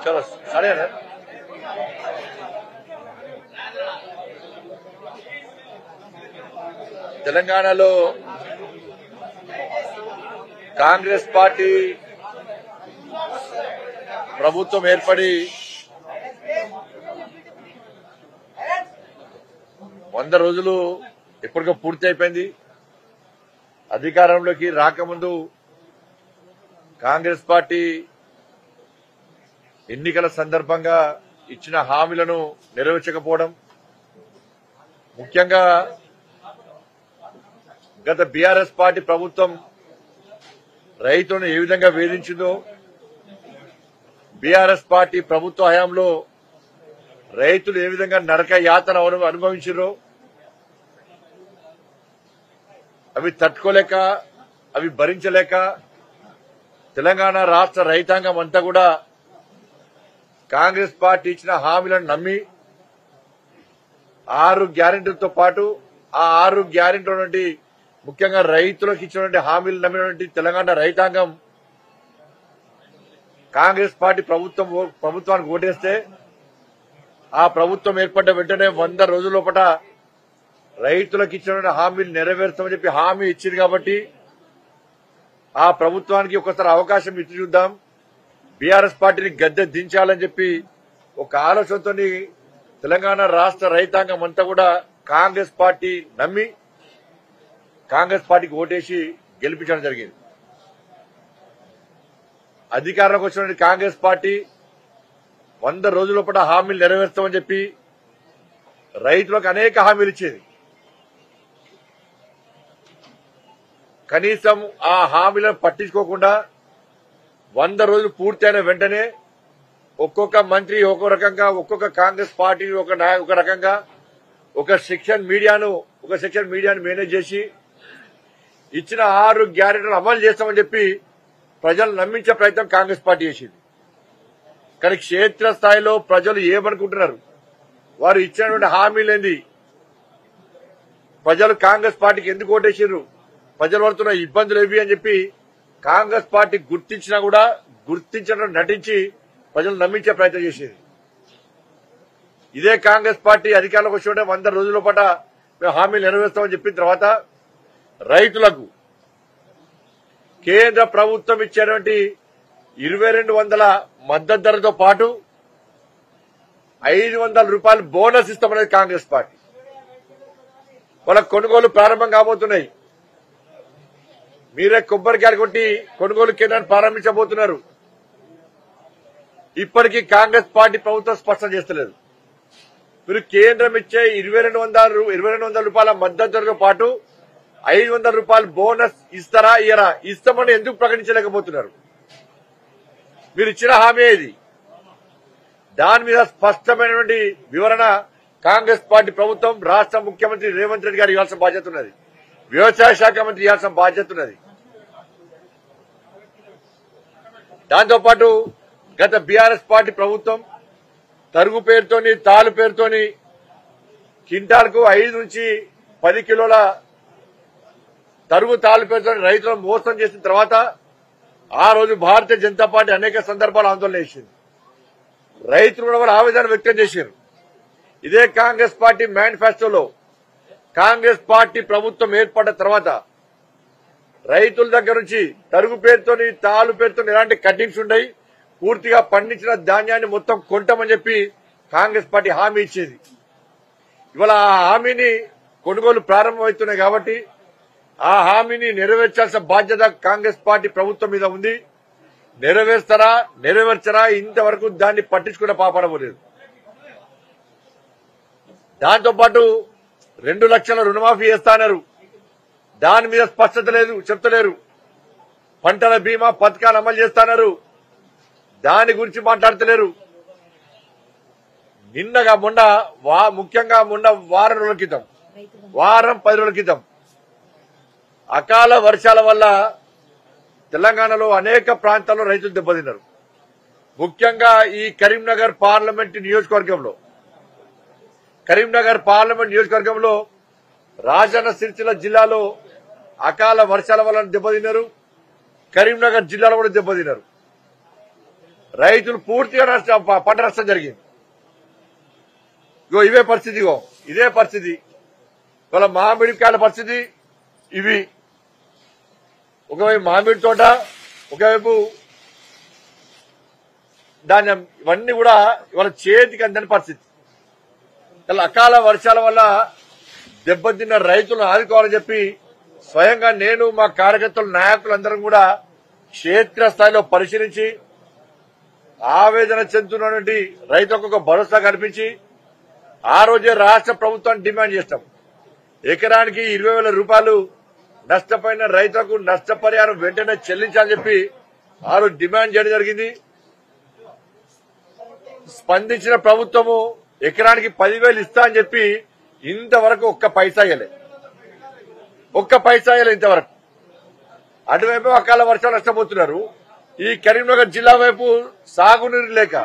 चलो साढ़े తెలంగాణలో కాంగ్రెస్ పార్టీ ప్రభుత్వం ఏర్పడి 100 రోజులు ఎప్పటికో పూర్తి అయిపోయింది. అధికారంలోకి రాకముందు కాంగ్రెస్ పార్టీ ఎన్నికల సందర్భంగా ఇచ్చిన హామీలను నెరవేర్చకపోవడం, ముఖ్యంగా గత బీఆర్ఎస్ పార్టీ ప్రభుత్వం రైతులను ఏ విధంగా వేధించిందో, బీఆర్ఎస్ పార్టీ ప్రభుత్వ హయాంలో రైతులు ఏ విధంగా నరక యాతన అనుభవించారో అవి తట్టుకోలేక, అవి భరించలేక తెలంగాణ రాష్ట్ర రైతాంగం అంతా కూడా కాంగ్రెస్ పార్టీ ఇచ్చిన హామీలను నమ్మి 6 గ్యారెంటీలతో పాటు ఆ 6 గ్యారెంటీల నుండి ముఖ్యంగా రైతులకు ఇచ్చినటువంటి హామీలు నమ్మినటువంటి తెలంగాణ రైతాంగం కాంగ్రెస్ పార్టీ ప్రభుత్వానికి ఓటేస్తే ఆ ప్రభుత్వం ఏర్పడ్డ వెంటనే 100 రోజుల లోపల రైతులకు ఇచ్చినటువంటి హామీలు నెరవేర్చామని చెప్పి హామీ ఇచ్చింది. కాబట్టి ఆ ప్రభుత్వానికి ఒకసారి అవకాశం ఇచ్చి చూద్దాం, బీఆర్ఎస్ పార్టీని గద్దె దించాలని చెప్పి ఒక ఆలోచనతో తెలంగాణ రాష్ట్ర రైతాంగం అంతా కూడా కాంగ్రెస్ పార్టీ నమ్మి కాంగ్రెస్ పార్టీకి ఓటేసి గెలిపించడం జరిగింది. అధికారంలోకి వచ్చిన కాంగ్రెస్ పార్టీ 100 రోజుల లోపల హామీలు నెరవేర్చామని చెప్పి రైతులకు అనేక హామీలు ఇచ్చేది. కనీసం ఆ హామీలను పట్టించుకోకుండా 100 రోజులు పూర్తయిన వెంటనే ఒక్కొక్క మంత్రి ఒక్కో రకంగా, ఒక్కొక్క కాంగ్రెస్ పార్టీ ఒక రకంగా ఒక సెక్షన్ మీడియాను మేనేజ్ చేసి ఇచ్చిన 6 గ్యారెంటీలు అమలు చేస్తామని చెప్పి ప్రజలు నమ్మించే ప్రయత్నం కాంగ్రెస్ పార్టీ చేసింది. కానీ క్షేత్రస్థాయిలో ప్రజలు ఏమనుకుంటున్నారు, వారు ఇచ్చినటువంటి హామీలేంది, ప్రజలు కాంగ్రెస్ పార్టీకి ఎందుకు ఓటేసారు, ప్రజలు పడుతున్న ఇబ్బందులు ఏవి అని చెప్పి కాంగ్రెస్ పార్టీ గుర్తించినా కూడా గుర్తించడం నటించి ప్రజలు నమ్మించే ప్రయత్నం చేసేది. ఇదే కాంగ్రెస్ పార్టీ అధికారంలోకి వచ్చి 100 రోజుల పాట మేము హామీలు నెరవేర్స్తామని చెప్పిన తర్వాత రైతులకు కేంద్ర ప్రభుత్వం ఇచ్చేటువంటి 2200 మద్దతు ధరతో పాటు 500 రూపాయలు బోనస్ ఇస్తామనేది కాంగ్రెస్ పార్టీ. వాళ్ళ కొనుగోలు ప్రారంభం కాబోతున్నాయి. మీరే కొబ్బరికాయలు కొట్టి కొనుగోలు కేంద్రాన్ని ప్రారంభించబోతున్నారు. ఇప్పటికీ కాంగ్రెస్ పార్టీ ప్రభుత్వం స్పష్టం చేస్తలేదు. మీరు కేంద్రం ఇచ్చే 2200 రూపాయల మద్దతు ధరతో పాటు 500 రూపాయలు బోనస్ ఇస్తారా ఇయ్యరా, ఇస్తామని ఎందుకు ప్రకటించలేకపోతున్నారు? మీరు ఇచ్చిన హామీ ఇది. దాని మీద స్పష్టమైనటువంటి వివరణ కాంగ్రెస్ పార్టీ ప్రభుత్వం, రాష్ట్ర ముఖ్యమంత్రి రేవంత్ రెడ్డి గారు ఇవ్వాల్సిన బాధ్యత ఉన్నది. వ్యవసాయ శాఖ మంత్రి ఇవ్వాల్సిన బాధ్యత ఉన్నది. దాంతోపాటు గత బీఆర్ఎస్ పార్టీ ప్రభుత్వం తరుగు పేరుతోని, తాలు పేరుతోని క్వింటాల్కు 5 నుంచి 10 కిలోల తరుగు తాలు పేరుతో రైతులను మోసం చేసిన తర్వాత ఆ రోజు భారతీయ జనతా పార్టీ అనేక సందర్భాలు ఆందోళన చేసింది. రైతులు కూడా వాళ్ళు ఆవేదన వ్యక్తం చేశారు. ఇదే కాంగ్రెస్ పార్టీ మేనిఫెస్టోలో కాంగ్రెస్ పార్టీ ప్రభుత్వం ఏర్పడిన తర్వాత రైతుల దగ్గర నుంచి తరుగు పేరుతోని, తాలు పేరుతోని ఎలాంటి కటింగ్స్ ఉన్నాయి, పూర్తిగా పండించిన ధాన్యాన్ని మొత్తం కొంటామని చెప్పి కాంగ్రెస్ పార్టీ హామీ ఇచ్చేది. ఇవాళ ఆ హామీని కొనుగోలు ప్రారంభమవుతున్నాయి. కాబట్టి ఆ హామీని నెరవేర్చాల్సిన బాధ్యత కాంగ్రెస్ పార్టీ ప్రభుత్వం మీద ఉంది. నెరవేర్చరా ఇంతవరకు దాన్ని పట్టించుకునే పాపడలేదు. దాంతోపాటు 2 లక్షల రుణమాఫీ చేస్తానన్నారు. దాని మీద స్పష్టత లేదు, చెప్తలేరు. పంటల బీమా పథకాలు అమలు చేస్తానన్నారు. దాని గురించి మాట్లాడతలేరు. ముఖ్యంగా మొన్న వారం 10 రోజుల క్రితం అకాల వర్షాల వల్ల తెలంగాణలో అనేక ప్రాంతాల్లో రైతులు దెబ్బతిన్నారు. ముఖ్యంగా ఈ కరీంనగర్ పార్లమెంట్ నియోజకవర్గంలో రాజన్న సిరిసిల్ల జిల్లాలో అకాల వర్షాల వల్ల దెబ్బతిన్నారు. కరీంనగర్ జిల్లాలో కూడా దెబ్బతిన్నారు. రైతులు పూర్తిగా పంట నష్టం జరిగింది. ఇదే పరిస్థితి ఇవాళ మామిడికాయల పరిస్థితి ఇవి. ఒకవైపు మామిడి తోట, ఒకవైపు ధాన్యం, ఇవన్నీ కూడా ఇవాళ చేతికి అందని పరిస్థితి. ఇలా అకాల వర్షాల వల్ల దెబ్బతిన్న రైతులను ఆదుకోవాలని చెప్పి స్వయంగా నేను, మా కార్యకర్తలు, నాయకులందరం కూడా క్షేత్రస్థాయిలో పరిశీలించి ఆవేదన చెందుతున్నటువంటి రైతులకు ఒక భరోసా కల్పించి ఆ రోజే రాష్ట్ర ప్రభుత్వాన్ని డిమాండ్ చేస్తాం. ఎకరానికి 20,000 రూపాయలు నష్టపోయిన రైతులకు నష్టపరిహారం వెంటనే చెల్లించాలని చెప్పి ఆ రోజు డిమాండ్ చేయడం జరిగింది. స్పందించిన ప్రభుత్వము ఎకరానికి 10,000 ఇస్తా అని చెప్పి ఇంతవరకు ఒక్క పైసా ఇవ్వలేదు ఇంతవరకు. అటువైపు అకాల వర్షాలు నష్టపోతున్నారు. ఈ కరీంనగర్ జిల్లా వైపు సాగునీరు లేక